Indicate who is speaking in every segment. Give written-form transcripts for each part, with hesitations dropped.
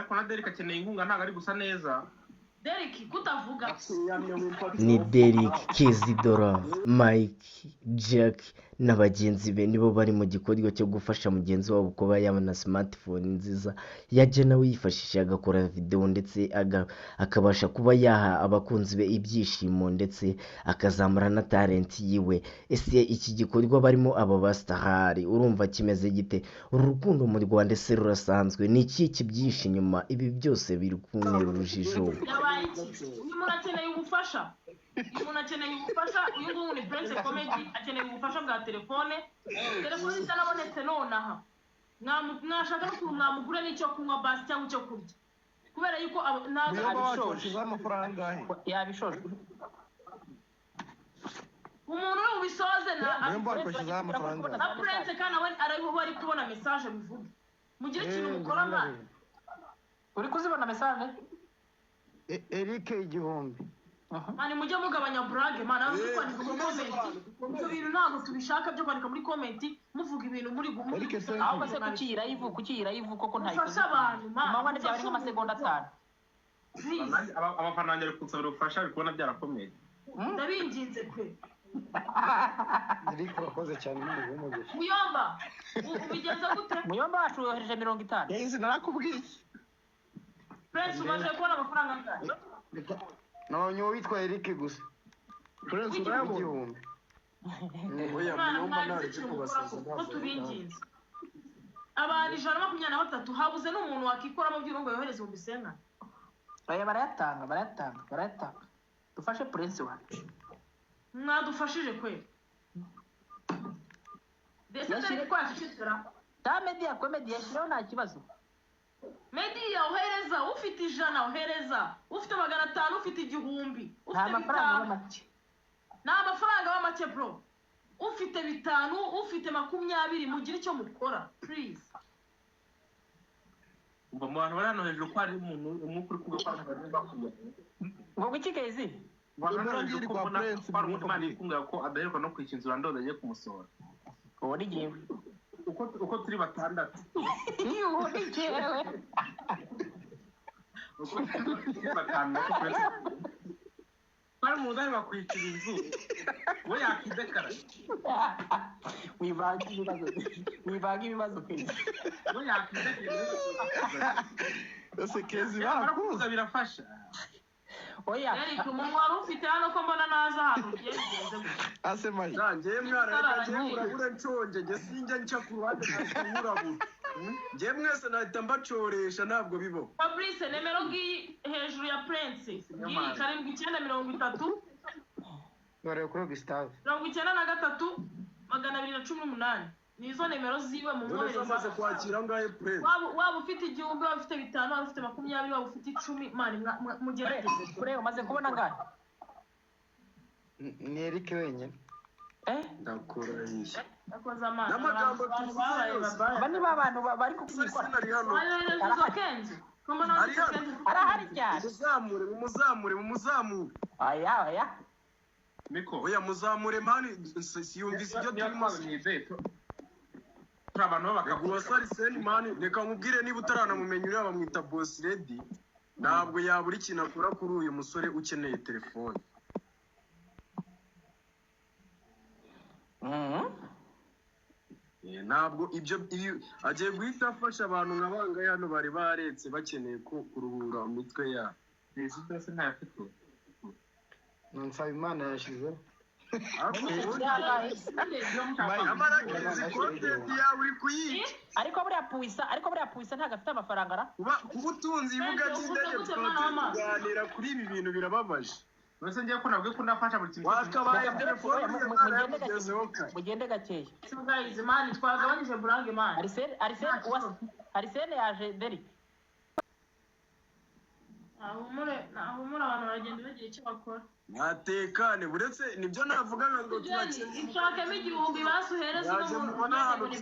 Speaker 1: ariko na Derek akeneye inkunga ntago ari gusa neza.
Speaker 2: Derek kutavuga
Speaker 3: ni Derek, Kezidora, Mike, Jack n'abagenzi be nibo bari mu gikorwa cyo gufasha mugenzi wabo kuba yabona smartphone nziza yajya nawe yifashisha agakora video ndetse akabasha kuba yaha abakunzi be ibyishimo ndetse akazamura na talent yiwe. Ese iki gikorwa barimo aba bastahari urumva kimeze gite? Urukundo mu Rwanda ese rurasanzwe? Ni iki kibyihishe inyuma? Ibi byose biri kuntera urujijo.
Speaker 2: uyu muntu akeneye ubufasha uyu nguyu ni Prince Comedy akeneye ubufasha bwa telefone itanabonetse nonaha mwashaka n'ukuntu mwamugura n'icyo kunywa basi cyangwa icyo kurya kubera yuko
Speaker 4: abishoje amafaranga
Speaker 5: yabishoje
Speaker 2: umuntu uri bubisoze
Speaker 4: na
Speaker 2: Prince kandi we ari kubona message bivuga mugire ikintu mukora mwana
Speaker 5: uri kuzibona message
Speaker 4: Eric igihumbi
Speaker 2: mani mujye mugabanya brag mana aho kwandika muri comment ibyo bintu ntabwo tubishaka byo kwandika muri comment muvuga ibintu muri
Speaker 5: aho se kukiyira ivu koko ntayikoze
Speaker 2: abantu
Speaker 5: mama ne byari nk'amasegonda 5
Speaker 1: abafana banjye ari kunsabira ubufasha bikubona byarakomeye
Speaker 2: ndabinginze kwe
Speaker 4: Eric urakoze cyane n'umugisha
Speaker 2: Muyomba ubigenza gute
Speaker 5: Muyomba wacu yohereje 50
Speaker 4: yezi narakubwiye
Speaker 2: Prince umaze kubona amafaranga angahe
Speaker 4: nabonye witwa Eric gusa Prince urayabona
Speaker 1: oya Muyomba nari kubasaza
Speaker 2: ko tubinginze abantu 123 habuze n'umuntu wakikoramo by'urongo yohereza mu bisenga
Speaker 5: barayatanga dufashe Prince wacu
Speaker 2: mwadufashije kwe desatari kwashishira
Speaker 5: ta media comedy yashiraho nta kibazo
Speaker 2: media uhereza ufite 100 uhereza ufite 500 ufite 1000 ufite
Speaker 5: amafaranga
Speaker 2: b'amake bro ufite 5 ufite 20 mugira icyo mukora please
Speaker 1: umva mu bantu barano hejuru ko ari umuntu umukuru kubafana bakuye
Speaker 5: ngo gikikezi
Speaker 1: barangiri kwa Prince Imana ikunga ko adaheruka no kwishyinzura ndondaye kumusora
Speaker 5: uwo ni giwe
Speaker 1: uko turi batandatu
Speaker 5: uwo ni giwe
Speaker 1: uko turi batandatu bari mu ndani bakwicira inzu we yakidekara
Speaker 5: wibanga ibibazo kwezi
Speaker 1: we yakidekara
Speaker 4: ese kezi bakuza
Speaker 1: birafasha
Speaker 5: oya
Speaker 2: Eric umuntu wari ufite hano ko mbona naza ahantu ugenze
Speaker 4: asema
Speaker 6: ngiye mwana ngiye urabura nconje nge sinjya nca ku ruhande urabura ngiye mwese nahita mbacoresha ntabwo bibo
Speaker 2: Fabrice nemero ngiyi hejuru ya Prince ngiyi 7930
Speaker 4: bare kuri Gustave
Speaker 2: 93 218 nizo nemero ziwe mu mwohereza
Speaker 6: maze kwakira ngaye Prince
Speaker 2: waba ufite 1000 waba ufite 5 waba ufite 20 waba ufite 10 mani mugerageze
Speaker 5: kure umaze kubona ngahe
Speaker 4: ni Eric wenyine
Speaker 6: ndakurahisha
Speaker 2: akoza amana
Speaker 6: n'amagambo
Speaker 5: bani babantu bari kukikora
Speaker 2: ayo kenzi kombona
Speaker 5: arahari cyane
Speaker 6: mumuzamure
Speaker 5: aya
Speaker 1: Miko
Speaker 6: oya muzamure mani siyumvise ibyo turimo
Speaker 1: abantu
Speaker 6: bakaguha Sariseni mani reka nkubwire niba utaranamumenya uriya bamwita Boss Lady ntabwo yabura ikintu akora kuri uyu musore ukeneye telefone ntabwo ibyo agiye guhita afasha abantu nka bangahe hano bari baretse bakeneye kuruhura imitwe yabo
Speaker 1: ese byose ntafite
Speaker 4: nsaba Imana yashize
Speaker 5: ariko buriya puisa ntago afite amafaranga ra
Speaker 6: kuba ubutunzi ibuga by'indege tuganira kuri ibi bintu birababaje
Speaker 1: Nose ngiye ko nabwe ko ndafasha buri kintu
Speaker 6: wakabaye telefone
Speaker 5: mugende gakeya
Speaker 2: guys man twagabanyije brag man
Speaker 5: Arsene yaje Derek
Speaker 2: ahumure abantu bagenda bagira icyo bakora
Speaker 6: natekane buretse nibyo navugaga ngo turakene
Speaker 2: ishakemo 1000 basuhereza
Speaker 6: n'umuntu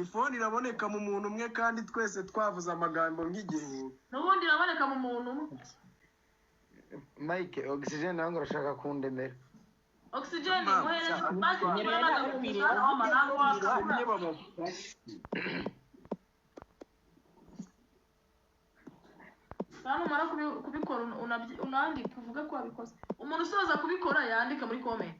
Speaker 6: ifone iraboneka mu muntu umwe kandi twese twavuze amagambo nk'igihe
Speaker 2: n'ubundi iraboneka mu muntu
Speaker 4: Mike oxygen nango urashaka kundemera
Speaker 2: oxygen muhereza basi nyerera gupirira amanango waka Kandi umara kubikora unandika uvuga ko wabikoze. Umuntu usoza kubikora yandika muri comment.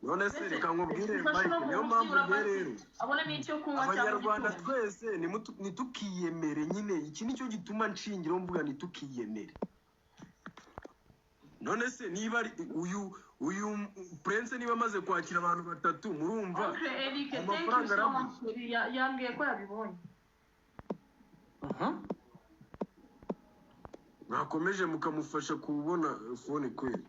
Speaker 6: None se reka nkubwire Mike, niyo mpamvu rero
Speaker 2: abonemo icyo kunywa
Speaker 6: Abanyarwanda twese nitukiyemere nyine, iki nicyo gituma nshingiraho mvuga nitukiyemere. None se niba uyu Prince niba amaze kwakira abantu batatu murumva amafaranga aravuye
Speaker 2: yambwiye ko yabibonye.
Speaker 6: mwakomeje mukamufasha kubona phone kweli.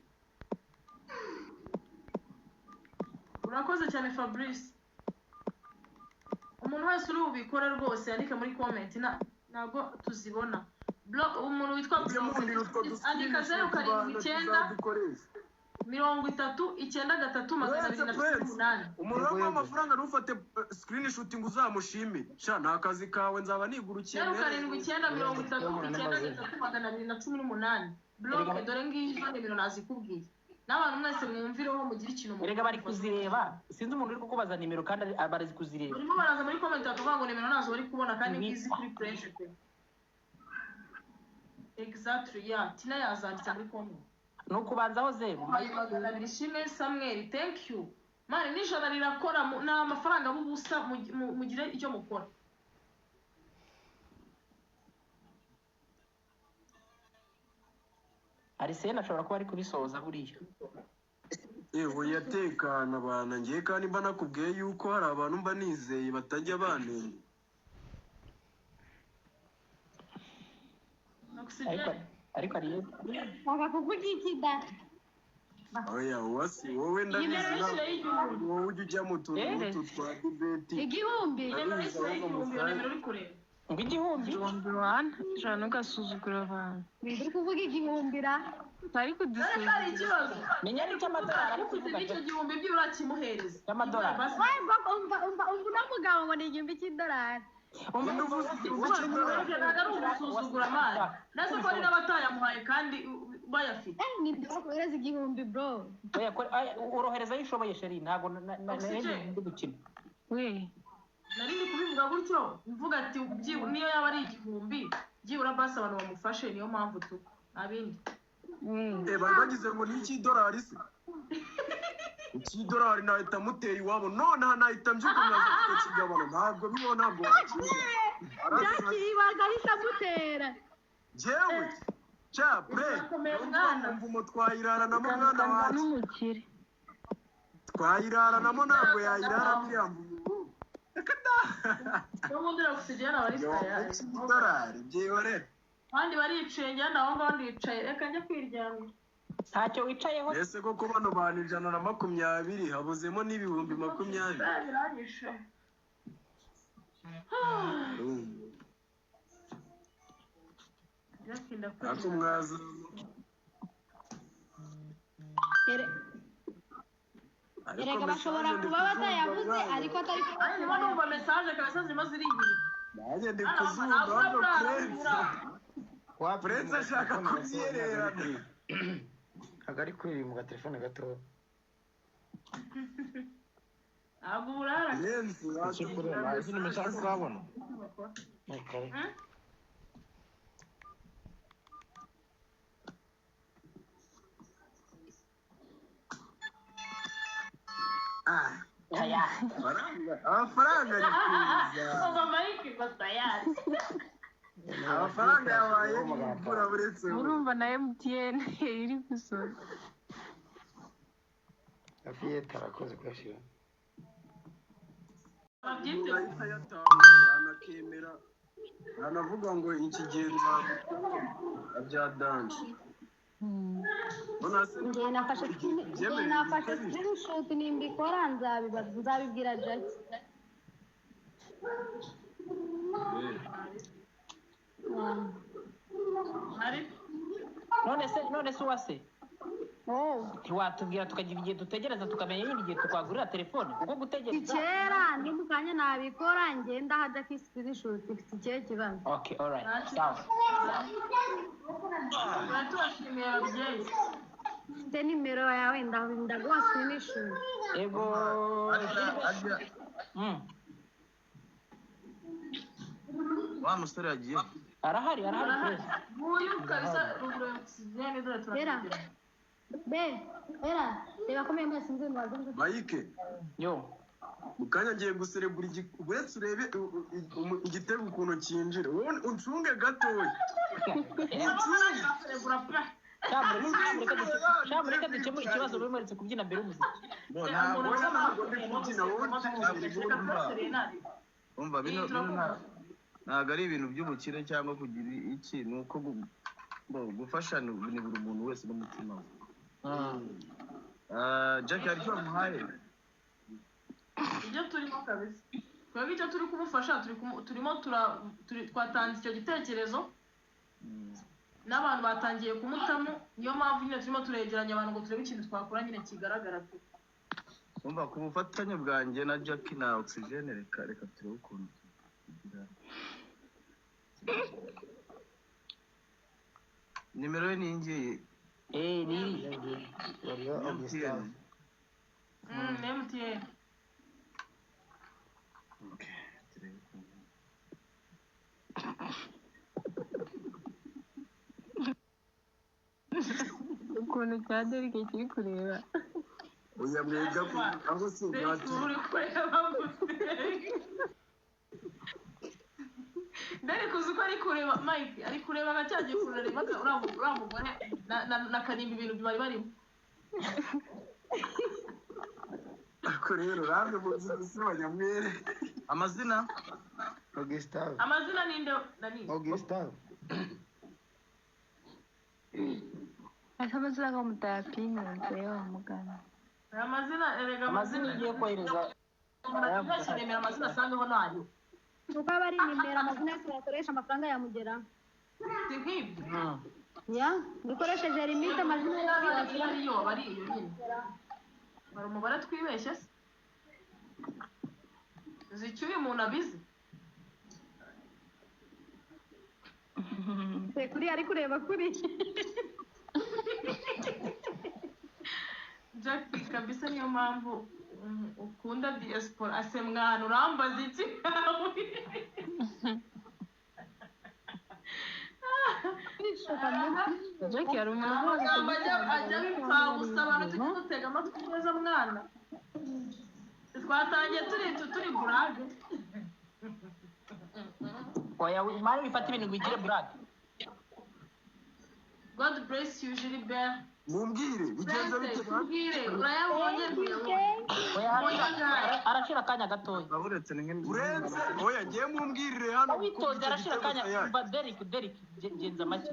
Speaker 2: Urakoze cyane Fabrice. Umuntu wese uri ubikora rwose yandika muri comment ntabwo tuzibona. Umuntu witwa Blog andika 079 33
Speaker 6: umuntu wako amafaranga rufate screenshot ngo uzamushime sha nta kazi kawe nzaba nigurukiye
Speaker 2: 079 Blog dore ngizo nimero nazikubwiye n'abantu mwese mwumvireho mugira ikintu
Speaker 5: erega bari kuzireba sinzi umuntu uri kukubaza nimero kandi barazi kuzireba
Speaker 2: urimo baraza muri comment bakavuga ngo nimero nazo bari kubona kandi ngizi kuri pressure pe exactly yeah Tina yazanditse muri comment
Speaker 5: no kubanzaho 0
Speaker 2: Ishimwe Samuel thank you mari nijana rirakora na mafaranga bubusa mugire icyo mukora.
Speaker 5: Arisena ashobora kuba ari kubisoza buriya.
Speaker 6: Eho yatekana bana ngiye kandi mba nakubwiye yuko hari abantu mba nizeye batajya banenga.
Speaker 5: Ariko ari
Speaker 7: bakakuvuga iki da
Speaker 6: oya wasi wowe ndabizi wowe ujya mu tuntu twa debate
Speaker 7: igihumbi
Speaker 5: igihumbi
Speaker 8: wana jana ugasuzugura abantu
Speaker 7: uri kuvuga igihumbira
Speaker 8: utari kudusuzugura
Speaker 5: menya ari cy'amadolari ari kuvuga
Speaker 2: icyo gihumbi by'urakimuhereza
Speaker 5: cy'amadolari
Speaker 7: umva unamugabo ngo ni igihumbi cy'idolari
Speaker 2: usuzugura amari nase ko ari n'abatayamuhaye kandi bayafite
Speaker 7: ni ndakohereza igihumbi bro
Speaker 5: urohereza yishoboye sheri ntago ndi gukina
Speaker 8: we
Speaker 2: nari ndi kubivuga gutyo mvuga ati niyo yaba ari igihumbi byibura basi abantu bamufashe niyo mpamvu tu abindi
Speaker 6: bagize ngo ni $1 se $1 nahita muteye iwabo none nahita mbyukumwaza kigabana ntabwo bibona ntabwo
Speaker 7: byakiribaga ahita mutera
Speaker 6: jewe cha pre umva twayiranamo mwana wacu
Speaker 8: n'umukire
Speaker 6: twayiranamo ntabwo yayirara byambu
Speaker 2: n'umundira gusigera bari staya
Speaker 6: $1 byihorera
Speaker 2: kandi baricaye njyana aho ngaho ndicaye reka njye kwiryamira
Speaker 5: ntacyo wicayeho
Speaker 6: ese koko bano bantu 120 habuzemo n'ibihumbi 20
Speaker 2: biranyishe
Speaker 6: ako mwaza
Speaker 7: erega bashobora kuba batayavuze ariko atari
Speaker 2: niba numva message kabisa zirimo zirigiri
Speaker 6: nanjye ndi kuzumva ngo Prince ashaka kubyererana
Speaker 4: agari kuri mu gatelefone gato
Speaker 2: ntabwo urara
Speaker 6: Prince
Speaker 9: wakureba izindi message urabona
Speaker 6: amafaranga ari kuza
Speaker 2: ngo Mike batayari
Speaker 6: amafaranga yabaye imvura buretse
Speaker 8: urumva na MTN iri gusoza
Speaker 4: afiye tarakoze kwashira
Speaker 6: yanakemera anavuga ngo ikigenza bya dance
Speaker 7: njye nafashe screenshot nimbikora nzabibwira Jack
Speaker 5: none se uwase ntiwatubwira tukagira igihe dutegereza tukamenya nyine igihe tukwagurira telefone kuko gutegereza
Speaker 7: kera ndi mu kanya nabikora ngenda hajya ku screenshot ifite ikihe kibazo
Speaker 5: okay alright sawa
Speaker 2: turashimiye ababyeyi
Speaker 7: mfite nimero yawe ndaguha screenshot
Speaker 5: ego
Speaker 9: wa musore yagiye
Speaker 5: arahari
Speaker 2: Nguyu kabisa ruguru oxygene dore turagira.
Speaker 7: Era reba ko membe sinzi mwazo.
Speaker 6: Bayike
Speaker 5: yo
Speaker 6: ukanya ngiye guserebura uretse urebe igitego ukuntu kinjira wowe uncunge gatoya
Speaker 5: Shamureka dukemura ikibazo bimuritse kubyina mbere y'umuziki.
Speaker 9: Umva bino ntabwo ari ibintu by'ubukire cyangwa kugira iki ni uko gufasha ni buri muntu wese n'umutima we. Jack hari icyo wamuhaye
Speaker 2: ibyo turimo kabisa twebwe icyo turi kumufasha turimo twatanze icyo gitekerezo n'abantu batangiye kumutamo niyo mpamvu nyine turimo turegeranya abantu ngo turebe ikintu twakora nyine kigaragara tu.
Speaker 9: Umva ku bufatanye bwanjye na Jack na Oxygene reka turebe ukuntu nimero ye ningiye
Speaker 5: ni
Speaker 9: MTN.
Speaker 2: MTN.
Speaker 9: Okay, turebe
Speaker 8: ukuntu cya Derek kiri kureba.
Speaker 6: Oya mwega aho se ngati.
Speaker 2: Derek uzi ko ari kureba Mike ari kureba agacyagiye kureba uramugore na karimba ibintu bari barimo.
Speaker 6: Ako rero ramwe muzi banyamwere
Speaker 9: amazina
Speaker 4: Augustin.
Speaker 2: Amazina ninde nani?
Speaker 4: Augustin.
Speaker 8: Akabazira ko mutapinga nteyo mugana.
Speaker 2: Amazina erega amazina
Speaker 5: igiye kohereza
Speaker 2: nemera amazina asangaho nayo.
Speaker 7: Uko abari nimera amazina yose yakoresha amafaranga yamugera.
Speaker 2: Si nk'ibyo.
Speaker 7: Ya, dukoresheje limite amazina yose
Speaker 2: ariyo nyine. Bari umubare twibeshye se. Zicyo uyu muntu abizi.
Speaker 7: Kuri ari kureba kuri.
Speaker 2: Jack kabisa niyo mpamvu ukunda diaspora ase mwana urambaza iki
Speaker 8: Jack yari umuntu
Speaker 2: ajya bipfa gusaba no tugutega amatwi neza mwana twatangiye turi burage
Speaker 5: oya imari bifata ibintu bigire burage.
Speaker 2: God bless you Gilbert.
Speaker 6: Mumbwire bigenze bite
Speaker 2: mumbwire urayabonye
Speaker 5: arashira akanya gatoya
Speaker 9: uretse
Speaker 6: uretse oya ngiye mumbwirire hano
Speaker 5: witonze arashira akanya ba Derek genza make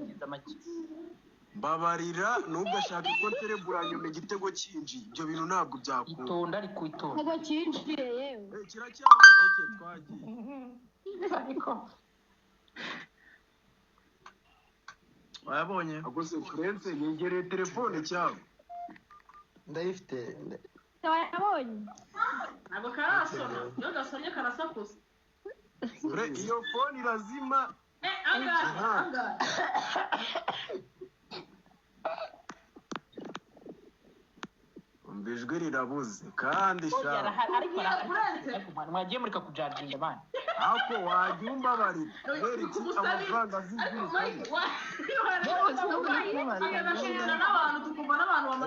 Speaker 6: mbabarira ntugashake ko nterebura nyuma igitego cyinjiye ibyo bintu ntabwo byakunda
Speaker 5: itonda ari kwitonda
Speaker 7: ntabwo cyinjiye yewe
Speaker 6: kiracyari okay twagiye
Speaker 5: ariko
Speaker 9: wayabonye
Speaker 6: agose Prince yegereye telefone cyabo
Speaker 4: ndayifite
Speaker 7: wayabonye
Speaker 2: ntabwo karasona iyo gasonye karasakuza
Speaker 6: iyo phone irazima
Speaker 2: anga
Speaker 6: umvijwe rirabuze kandi
Speaker 5: shara mwagiye murika kujarinda bana
Speaker 6: ako wajyumba bari beri amafaranga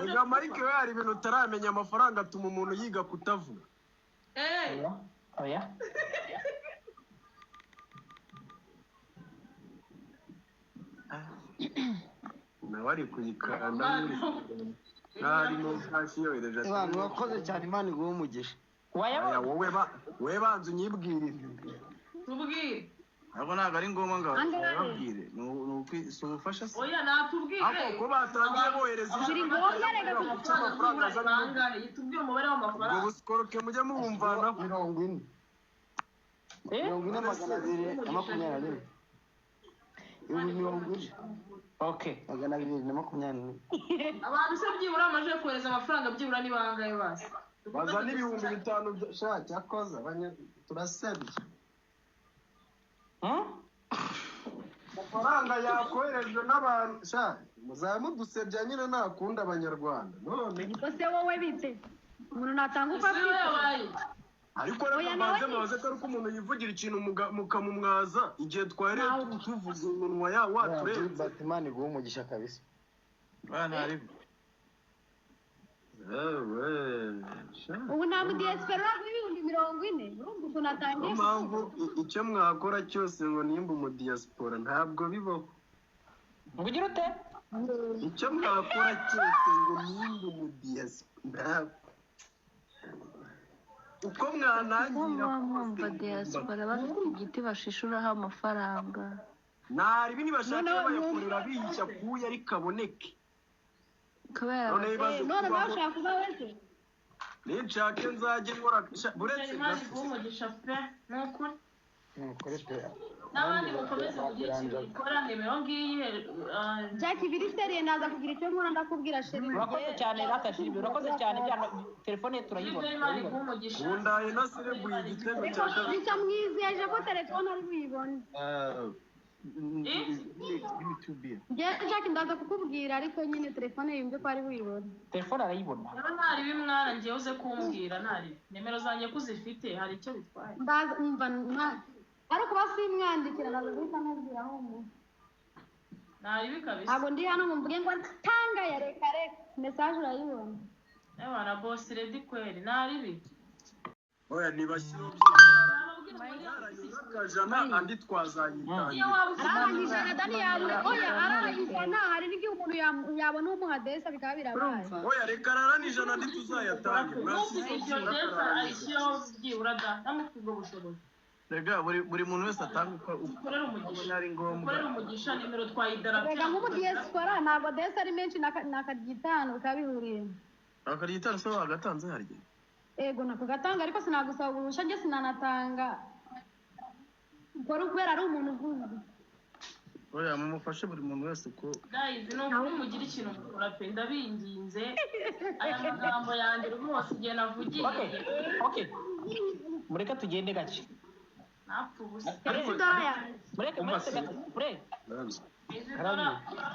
Speaker 6: Ega Mike we hari ibintu utaramenya amafaranga atuma umuntu yiga kutavuga
Speaker 5: oya
Speaker 6: nawe ari kuyikanda nari no kashi yohereje
Speaker 4: abantu bakoze cyane Imana iguhe umugisha
Speaker 6: wowe banze unyibwirire
Speaker 2: tubwire
Speaker 9: abo ntabwo ari ngombwa ngo babwire si ubufasha se
Speaker 2: oya natubwire
Speaker 6: ako ko batangiye bohereza
Speaker 2: amafaranga tubwire umubare w'amafaranga
Speaker 6: ubwo busikoroke mujye mubumvana
Speaker 4: 40 40 220
Speaker 5: okay
Speaker 4: magana 220
Speaker 2: abantu se byibura amaje kohereza amafaranga byibura ni bangaye basi
Speaker 6: baza n'ibihumbi 5 sha cyakoza turasebye amafaranga yakoherejwe n'abantu sha muzaba mudusebya nyine nakunda abanyarwanda none
Speaker 7: ko se wowe bite umuntu natanga uko afite
Speaker 6: ariko reka maze ko ari uko umuntu yivugira ikintu mukamumwaza igihe twareye tuvuga umunwa yawo waturenze
Speaker 4: Imana iguha umugisha kabisa
Speaker 9: ntari
Speaker 7: ubu nta mudiyesipera w'ibihumbi 40 urumva ukuntu atangiye
Speaker 6: mpamvu icyo mwakora cyose ngo nimba umudiyasipora ntabwo bibaho
Speaker 5: ngo ugire ute
Speaker 6: icyo mwakora cyose ngo nimba umudiyasipora uko mwanangira
Speaker 8: mwumva diaspora bafite igiti bashishuraho amafaranga
Speaker 6: ntari bini bashaka bayakorera biyishya kuya ariko aboneke
Speaker 8: kubera
Speaker 7: none bashaka kuba wese
Speaker 6: ninshake nzajye nkora buretse
Speaker 2: Imana iguha umugisha pe n'ukuri
Speaker 4: nukuri pe
Speaker 2: n'abandi mukomeze kugira ikintu gikora nimero ngiyi
Speaker 7: Jack ibiri seriye ndaza kugira icyo nkora ndakubwira sheri
Speaker 5: urakoze cyane rata shiri urakoze cyane byano telefone ye turayibona
Speaker 2: Imana iguha umugisha
Speaker 6: bundaye na serebuye igitego cya kabiri
Speaker 7: nicyo mwizeje ko telefone ari buyibone Jack ndaza kukubwira ariko nyine telefone yumve ko ari buyibone
Speaker 5: telefone arayibona
Speaker 2: rero ntari bimwana ngiye uze kumbwira ntari nimero zanjye ko uzifite hari icyo bitwaye
Speaker 7: ndaza umva ariko basimwandikira ndaza guhita mubwira aho umuntu
Speaker 2: ntari bikabisa
Speaker 7: ntabwo ndi hano mvuge ngo tanga ya reka message urayibona
Speaker 2: ewa na boss ready kweli ntari bi
Speaker 6: oya nibashyira akajana andi twazanyitanga
Speaker 2: iyo waba
Speaker 7: arangije dani yawe oya arangije hari n'igihe umuntu yabona umuha desa bikaba birabaye
Speaker 6: oya reka araranijana andi tuzayatange
Speaker 2: icyo desa ayishyiraho byibura da namufite ubushobozi
Speaker 9: rega buri muntu wese atanga uko
Speaker 2: ukorera umugisha
Speaker 9: ari ngombwa
Speaker 2: ukorera umugisha nimero twayidarapira
Speaker 7: rega nk'ubu diaspora ntabwo desa ari menshi nakaryitanu bikabihuriye
Speaker 9: akaryitanu se wagatanze harya
Speaker 7: ego nako gatanga ariko sinagusaba uruhushya njye sinanatanga kubera ari umuntu uvuze
Speaker 9: oya mumufashe buri muntu wese ko
Speaker 2: guys no mugira ikintu mukora pe ndabinginze aya magambo yanjye rwose igihe navugiye
Speaker 5: okay mureka tugende gake
Speaker 2: napfa ubusa
Speaker 5: mureke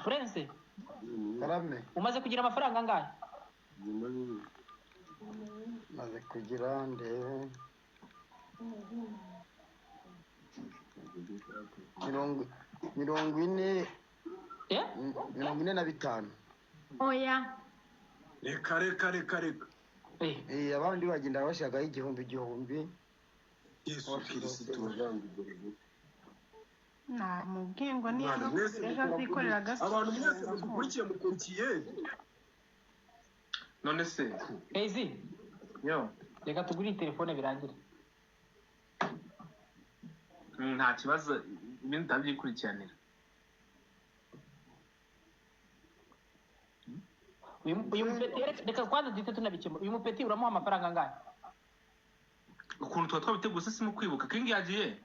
Speaker 5: Prince
Speaker 4: karame
Speaker 5: umaze kugira amafaranga angahe
Speaker 4: maze kugira ndebe 45
Speaker 7: oya
Speaker 6: reka
Speaker 4: abandi bagenda bashagaho igihumbi
Speaker 6: Yesu Kristo
Speaker 8: namubwiye ngo niyo ejo azikorera agasi
Speaker 6: abantu mwese mukurikiye mukurikiye
Speaker 1: none se
Speaker 5: Ezi
Speaker 1: yo
Speaker 5: reka tugure telefone birangire
Speaker 1: nta kibazo ibintu ndabyikurikiranira
Speaker 5: uyu mupeti reka kwanza duhite tunabikemura uyu mupeti uramuha amafaranga angahe
Speaker 1: ukuntu tuba twabiteguye se mu kwibuka kingi yagiye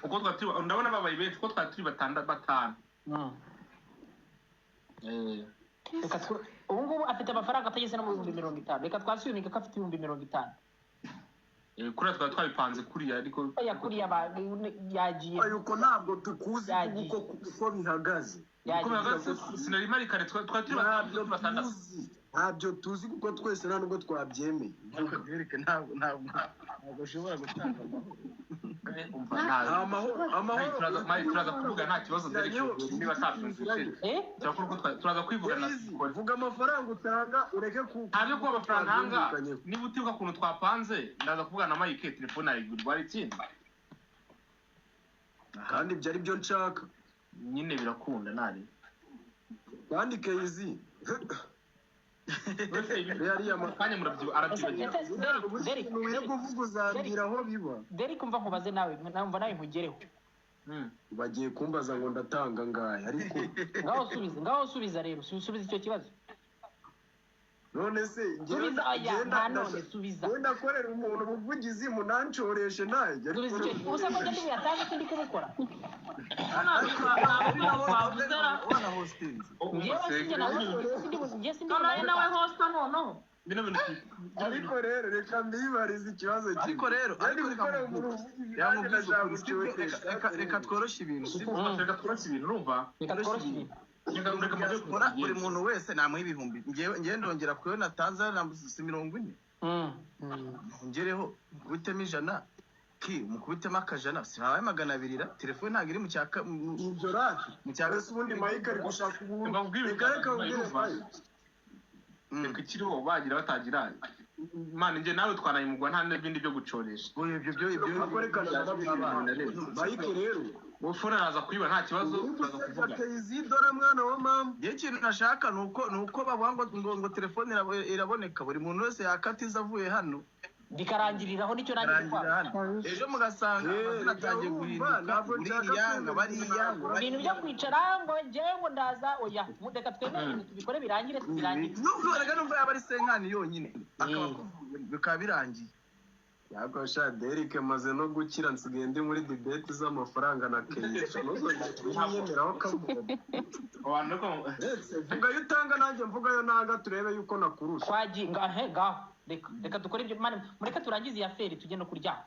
Speaker 1: uko twaturi ndabona babaye benshi uko twaturi batanu
Speaker 5: reka ubu ngubu afite amafaranga atageze no mu 50,000 reka twasunika ko afite 50,000
Speaker 1: kuriya twaba twabipanze kuriya ariko
Speaker 5: oya kuriya yagiye
Speaker 6: yuko ntabwo tukuzi uko bihagaze
Speaker 1: sinari mari kare twaturi batandatu
Speaker 6: ntabyo tuzi kuko twese nta nubwo twabyemeye
Speaker 9: ntabwo ushobora gutanga
Speaker 1: amahoro turaza kuvuga nta kibazo byerekeye niba atabyumvise turaza kwivugana
Speaker 6: vuga amafaranga utanga ureke
Speaker 1: ntabyo kuba amafaranga hanga niba utibuka ukuntu twapanze ndaza kuvugana na Mike telefone ayigurirwa ari ikindi
Speaker 6: kandi ibyo ari byo nshaka
Speaker 1: nyine birakunda nari
Speaker 6: kandi Kezi
Speaker 5: Derek umva nkubaze nawe nkugereho
Speaker 6: bagiye kumbaza ngo ndatanga ngahe ariko
Speaker 5: ngaho subiza rero subiza icyo kibazo
Speaker 6: none se
Speaker 5: subiza
Speaker 6: korera umuntu ubuvugizi munancoreshe nanjye
Speaker 5: ubusa ko ndi yatanze ikindi kubikora
Speaker 6: ariko rero reka mbibarize ikibazo
Speaker 9: ariko rero reka tworoshye ibintu
Speaker 1: urumva
Speaker 9: buri muntu wese namuha 1,000 ngewe ndongera kuyo natanze na 40 ngereho mukubitemo ijana mukubitemo akajana si habaye 200 telefone ntabwo iri mu cyaka
Speaker 6: ibyo rati
Speaker 9: mu cyaka
Speaker 6: ese ubundi Mike ari gushaka ubundi
Speaker 1: reka ikiriho bagira batagira mani nje nawe twanayimugwa nta n'ibindi byo gucoresha
Speaker 6: ibyo Mike rero
Speaker 1: Bofona araza kwiba nta kibazo turaza kuvuga
Speaker 6: Izidora mwana wa mama
Speaker 9: ye kintu nashaka nuko bavuga ngo telefone iraboneka buri muntu wese yakatiza avuye hano
Speaker 5: bikarangiriraho nicyo nanjye gukora
Speaker 9: ejo mugasanga natangiye guhinduka buriyanga bariyanga
Speaker 5: ibintu byo kwicara ngo njyewe ngo ndaza oya reka twemere ibintu tubikore birangire tubirangire
Speaker 9: reka numva yaba ari senkani yonyine bikaba birangiye
Speaker 6: yakosha Derek maze no gukira nsigaye ndi muri debate z'amafaranga na Kenya nozonyemeraho kavuga vuga yutanga nanjye mvuga yo nanga turebe yuko nakurusha
Speaker 5: twaginga gaho reka dukore ibyo mane mureka turangize iyi aferi tujye no kuryama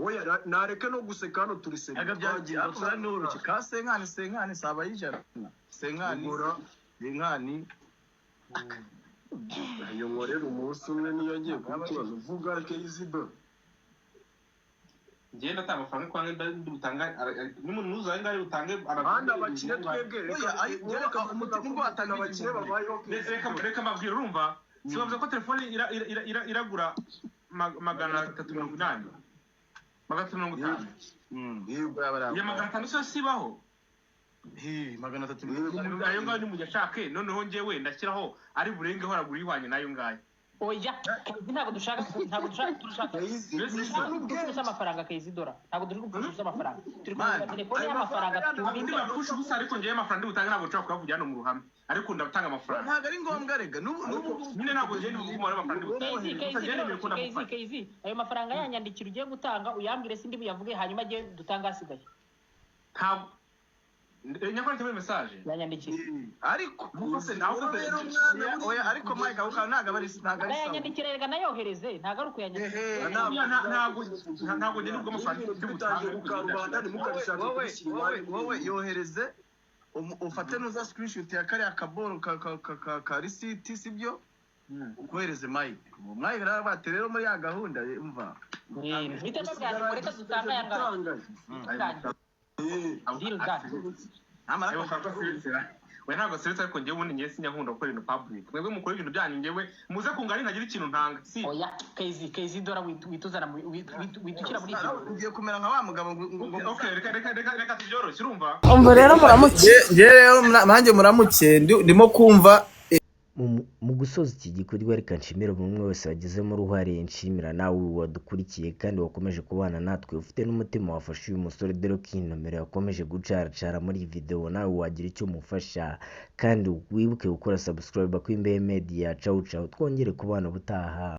Speaker 6: oya nareke no guseka hano turiseka
Speaker 9: agabyagiye akora n'uruki ka senkani saba yijana senkani
Speaker 6: ayo nkorera umunsi umwe niyo ngiye kukibazo vuga Izidora
Speaker 1: ngenda atanga amafaranga kwa ngenda ndutanga n'umuntu nuzaye ngaye utange
Speaker 6: abandi abakire twebwe
Speaker 9: reka umutima ngo atanga
Speaker 6: abakire babayeho
Speaker 1: reka mabwira urumva sibavuze ko telefone iragura 380 350 ya 500 so sibaho
Speaker 9: 300
Speaker 1: ayo ngayo ni mujyashake noneho ngewe ndashyiraho ari burengeho aragura ihwanye nayo ngayo
Speaker 5: oya ntabwo dushaka gupfusha amafaranga Izidora ntabwo turi gupfusha amafaranga turi kuvuga telefone y'amafaranga
Speaker 1: tundi bapfusha ubusa ariko ngewe amafaranga ndutanga ntabwo nshobora kuyavugira hano mu ruhame ariko ndabutanga amafaranga
Speaker 9: ntabwo ari ngombwa rega
Speaker 1: nyine ntabwo ngende ubumara amafaranga
Speaker 5: Kezi ayo mafaranga yanyandikira ugiye gutanga uyambwire sindi buyavuge hanyuma agiye dutanga asigaye
Speaker 1: ntabwo nyakora cyane message
Speaker 5: yanyandikiye
Speaker 9: ariko oya ariko Mike ukaba ntago ari
Speaker 5: yanyandikira rega nayohereze ntago ari kuyanyandikira
Speaker 1: ntabwo ngende ubwo amafaranga
Speaker 6: by'ubutanga ukarubanda nimukabishaka
Speaker 9: wowe yohereze ufate nuza screenshot ya kariya kaboro ka receipt sibyo ukohereze Mike Mike bate rero muri ya gahunda umva
Speaker 5: bitema bwa reka dutanga yanga
Speaker 1: we ntabwo seretse ariko ngewe ubundi ngiye sinyakunda gukora ibintu public mwebwe mukora ibintu byanyu ngewe muze kungana ntagira ikintu ntanga si
Speaker 5: oya Izidora wituzana witukira muri ibyo
Speaker 9: ugiye kumera nka wa mugabo ngo
Speaker 1: okay reka tubyoroshye urumva
Speaker 10: umva rero muramuke rero nanjye muramuke ndimo kumva
Speaker 3: mu gusoza iki gikorwa reka nshimira buri umwe wese wagizemo uruhare nshimira nawe wadukurikiye kandi wakomeje kubana natwe ufite n'umutima wafashe uyu musore dore ko iyi nomero yakomeje gucaracara muri iyi video nawe wagira icyo umufasha kandi wibuke gukora subscribe ku Imbehe Media cawu twongere kubana ubutaha.